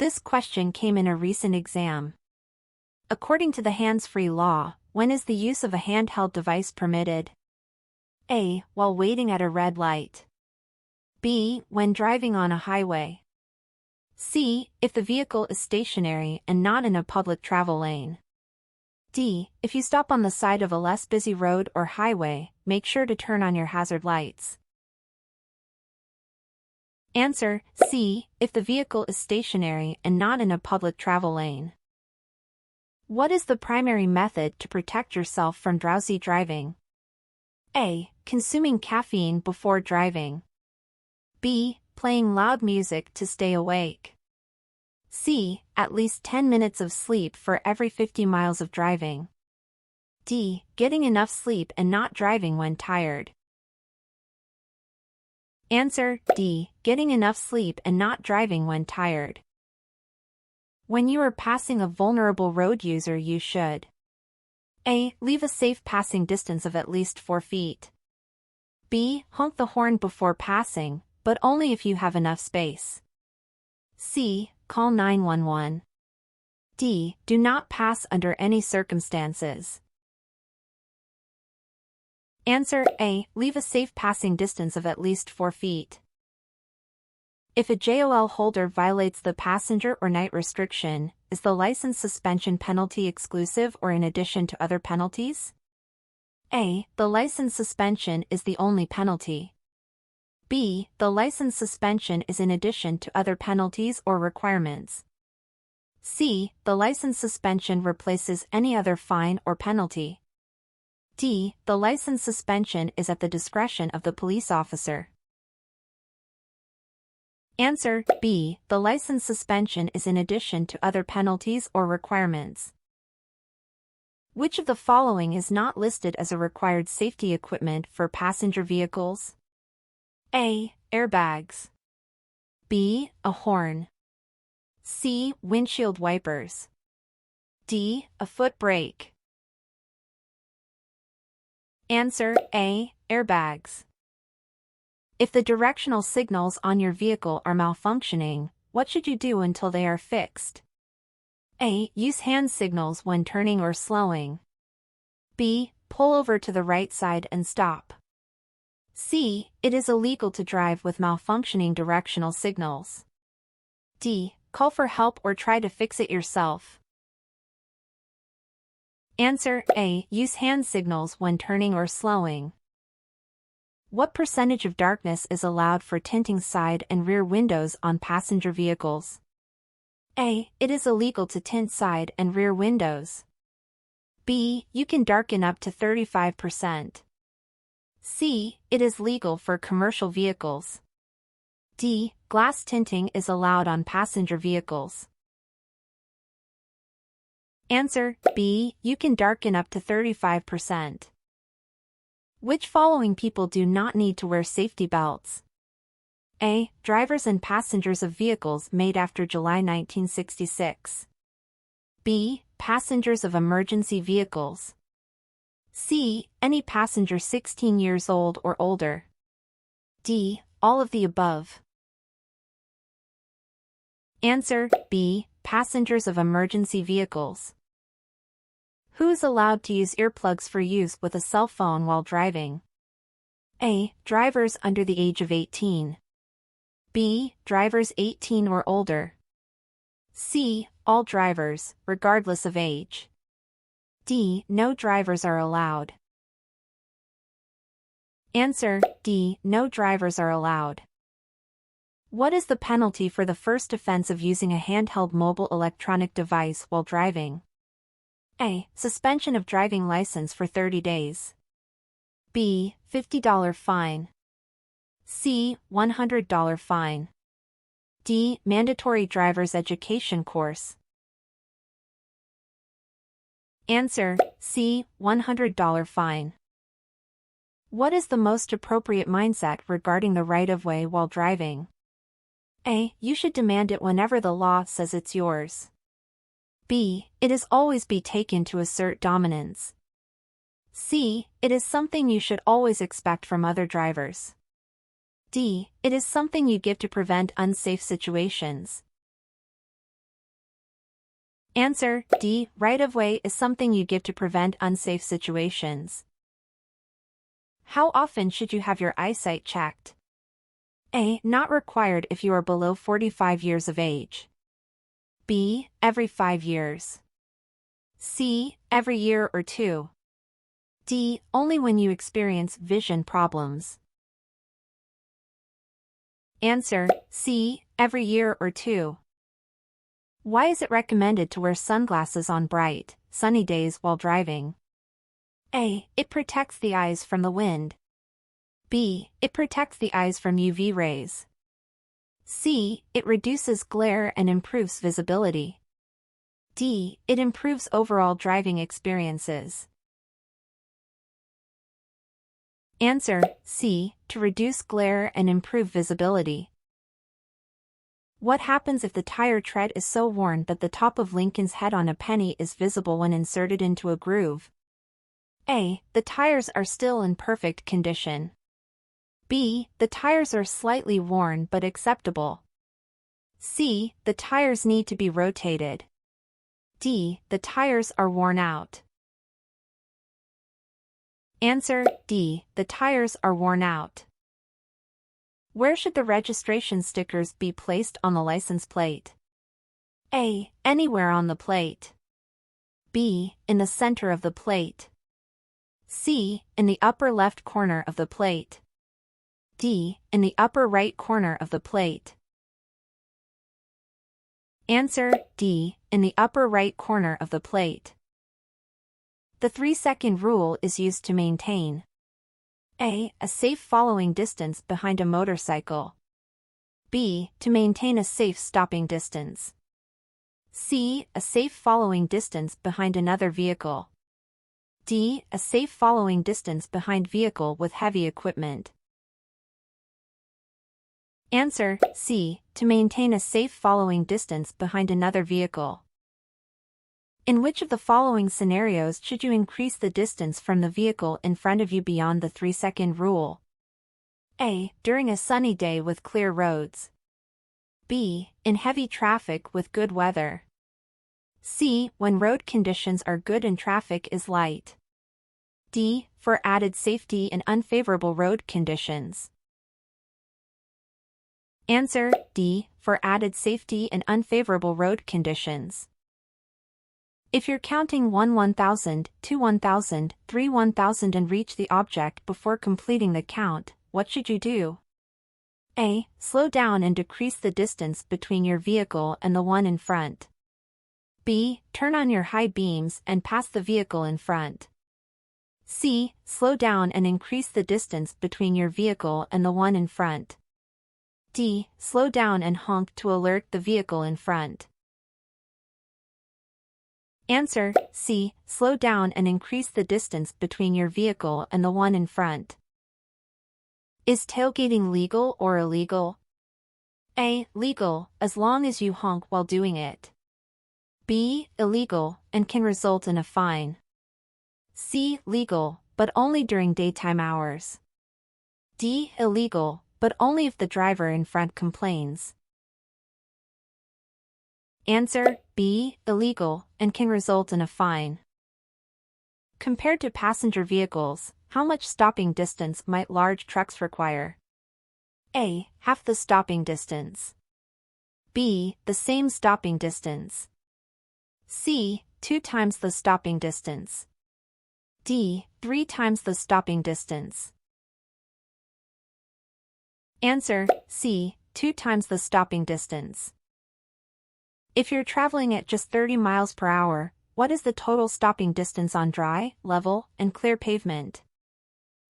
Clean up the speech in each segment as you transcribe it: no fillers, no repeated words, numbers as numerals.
This question came in a recent exam. According to the hands-free law, when is the use of a handheld device permitted? A. While waiting at a red light. B. When driving on a highway. C. If the vehicle is stationary and not in a public travel lane. D. If you stop on the side of a less busy road or highway, make sure to turn on your hazard lights. Answer: C. If the vehicle is stationary and not in a public travel lane. What is the primary method to protect yourself from drowsy driving? A. Consuming caffeine before driving. B. Playing loud music to stay awake. C. At least 10 minutes of sleep for every 50 miles of driving. D. Getting enough sleep and not driving when tired. Answer: D. Getting enough sleep and not driving when tired. When you are passing a vulnerable road user, you should: A. Leave a safe passing distance of at least 4 feet. B. Honk the horn before passing, but only if you have enough space. C. Call 911. D. Do not pass under any circumstances. Answer: A. Leave a safe passing distance of at least 4 feet. If a JOL holder violates the passenger or night restriction, is the license suspension penalty exclusive or in addition to other penalties? A. The license suspension is the only penalty. B. The license suspension is in addition to other penalties or requirements. C. The license suspension replaces any other fine or penalty. D. The license suspension is at the discretion of the police officer. Answer: B. The license suspension is in addition to other penalties or requirements. Which of the following is not listed as a required safety equipment for passenger vehicles? A. Airbags. B. A horn. C. Windshield wipers. D. A foot brake. Answer: A. Airbags. If the directional signals on your vehicle are malfunctioning, what should you do until they are fixed? A. Use hand signals when turning or slowing. B. Pull over to the right side and stop. C. It is illegal to drive with malfunctioning directional signals. D. Call for help or try to fix it yourself. Answer: A. Use hand signals when turning or slowing. What percentage of darkness is allowed for tinting side and rear windows on passenger vehicles? A. It is illegal to tint side and rear windows. B. You can darken up to 35%. C. It is legal for commercial vehicles. D. Glass tinting is allowed on passenger vehicles. Answer: B. You can darken up to 35%. Which following people do not need to wear safety belts? A. Drivers and passengers of vehicles made after July 1966. B. Passengers of emergency vehicles. C. Any passenger 16 years old or older. D. All of the above. Answer: B. Passengers of emergency vehicles. Who is allowed to use earplugs for use with a cell phone while driving? A. Drivers under the age of 18. B. Drivers 18 or older. C. All drivers, regardless of age. D. No drivers are allowed. Answer: D. No drivers are allowed. What is the penalty for the first offense of using a handheld mobile electronic device while driving? A. Suspension of driving license for 30 days. B. $50 fine. C. $100 fine. D. Mandatory driver's education course. Answer: C. $100 fine. What is the most appropriate mindset regarding the right-of-way while driving? A. You should demand it whenever the law says it's yours. B. It is always be taken to assert dominance. C. It is something you should always expect from other drivers. D. It is something you give to prevent unsafe situations. Answer D. Right-of-way is something you give to prevent unsafe situations. How often should you have your eyesight checked? A. Not required if you are below 45 years of age. B. Every 5 years. C. Every year or 2. D. Only when you experience vision problems. Answer C. Every year or 2. Why is it recommended to wear sunglasses on bright, sunny days while driving? A. It protects the eyes from the wind. B. It protects the eyes from UV rays. C. It reduces glare and improves visibility. D. It improves overall driving experiences. Answer C. To reduce glare and improve visibility. What happens if the tire tread is so worn that the top of Lincoln's head on a penny is visible when inserted into a groove? A. The tires are still in perfect condition. B. The tires are slightly worn but acceptable. C. The tires need to be rotated. D. The tires are worn out. Answer D. The tires are worn out. Where should the registration stickers be placed on the license plate? A. Anywhere on the plate. B. In the center of the plate. C. In the upper left corner of the plate. D. In the upper right corner of the plate. Answer D. In the upper right corner of the plate. The 3-second rule is used to maintain A. A safe following distance behind a motorcycle. B. To maintain a safe stopping distance. C. A safe following distance behind another vehicle. D. A safe following distance behind vehicle with heavy equipment. Answer C. To maintain a safe following distance behind another vehicle. In which of the following scenarios should you increase the distance from the vehicle in front of you beyond the 3-second rule? A. During a sunny day with clear roads. B. In heavy traffic with good weather. C. When road conditions are good and traffic is light. D. For added safety in unfavorable road conditions. Answer D. For added safety in unfavorable road conditions. If you're counting 1 1000, 2 1000, 3 1000 and reach the object before completing the count, what should you do? A. Slow down and decrease the distance between your vehicle and the one in front. B. Turn on your high beams and pass the vehicle in front. C. Slow down and increase the distance between your vehicle and the one in front. D. Slow down and honk to alert the vehicle in front. Answer C. Slow down and increase the distance between your vehicle and the one in front. Is tailgating legal or illegal? A. Legal, as long as you honk while doing it. B. Illegal, and can result in a fine. C. Legal, but only during daytime hours. D. Illegal, but only if the driver in front complains. Answer B. Illegal, and can result in a fine. Compared to passenger vehicles, how much stopping distance might large trucks require? A. Half the stopping distance. B. The same stopping distance. C. 2 times the stopping distance. D. 3 times the stopping distance. Answer C. 2 times the stopping distance. If you're traveling at just 30 miles per hour, what is the total stopping distance on dry, level, and clear pavement?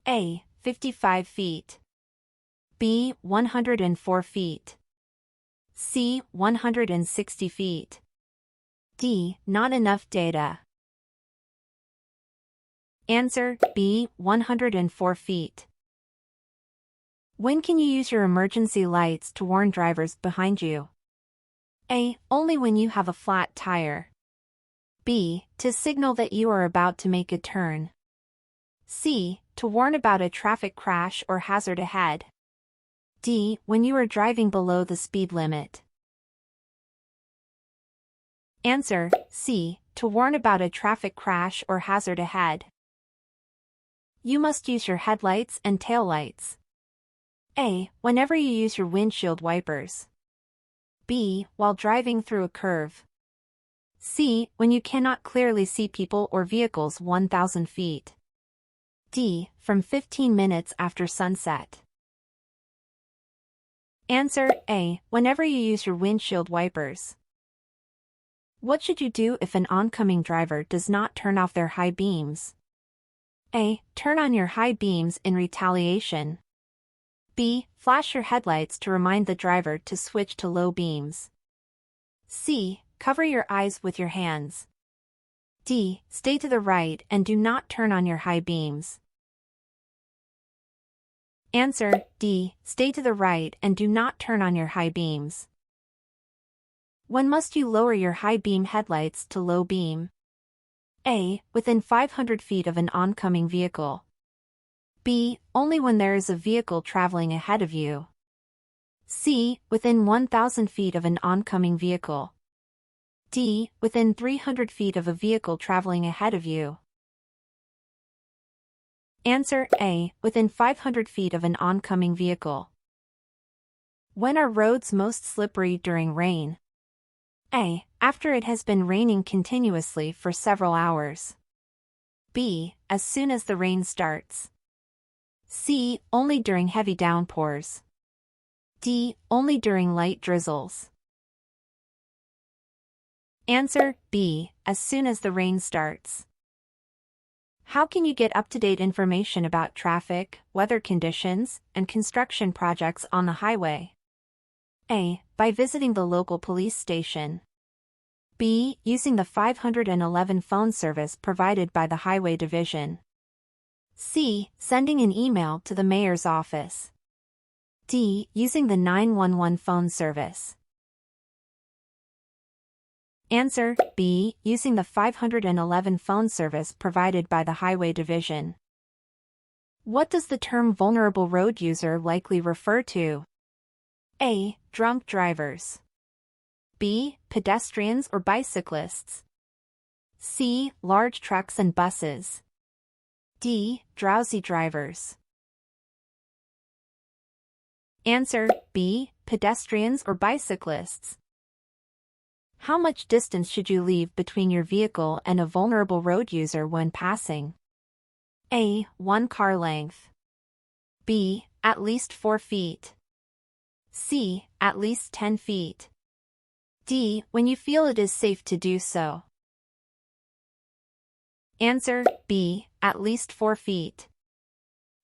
A. 55 feet. B. 104 feet. C. 160 feet. D. Not enough data. Answer B. 104 feet. When can you use your emergency lights to warn drivers behind you? A. Only when you have a flat tire. B. To signal that you are about to make a turn. C. To warn about a traffic crash or hazard ahead. D. When you are driving below the speed limit. Answer C. To warn about a traffic crash or hazard ahead. You must use your headlights and taillights. A. Whenever you use your windshield wipers. B. While driving through a curve. C. When you cannot clearly see people or vehicles 1,000 feet. D. From 15 minutes after sunset. Answer A. Whenever you use your windshield wipers. What should you do if an oncoming driver does not turn off their high beams? A. Turn on your high beams in retaliation. B. Flash your headlights to remind the driver to switch to low beams. C. Cover your eyes with your hands. D. Stay to the right and do not turn on your high beams. Answer D. Stay to the right and do not turn on your high beams. When must you lower your high beam headlights to low beam? A. Within 500 feet of an oncoming vehicle. B. Only when there is a vehicle traveling ahead of you. C. Within 1,000 feet of an oncoming vehicle. D. Within 300 feet of a vehicle traveling ahead of you. Answer A. Within 500 feet of an oncoming vehicle. When are roads most slippery during rain? A. After it has been raining continuously for several hours. B. As soon as the rain starts. C. Only during heavy downpours. D. Only during light drizzles. Answer B. As soon as the rain starts. How can you get up-to-date information about traffic, weather conditions, and construction projects on the highway? A. By visiting the local police station. B. Using the 511 phone service provided by the Highway Division. C. Sending an email to the mayor's office. D. Using the 911 phone service. Answer B. Using the 511 phone service provided by the Highway Division. What does the term vulnerable road user likely refer to? A. Drunk drivers. B. Pedestrians or bicyclists. C. Large trucks and buses. D. Drowsy drivers. Answer B. Pedestrians or bicyclists. How much distance should you leave between your vehicle and a vulnerable road user when passing? A. 1 car length. B. At least 4 feet. C. At least 10 feet. D. When you feel it is safe to do so. Answer B. At least 4 feet.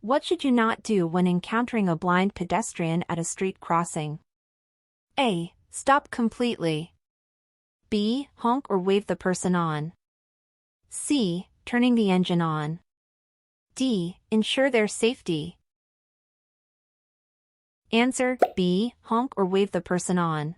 What should you not do when encountering a blind pedestrian at a street crossing? A. Stop completely. B. Honk or wave the person on. C. Turning the engine on. D. Ensure their safety. Answer B. Honk or wave the person on.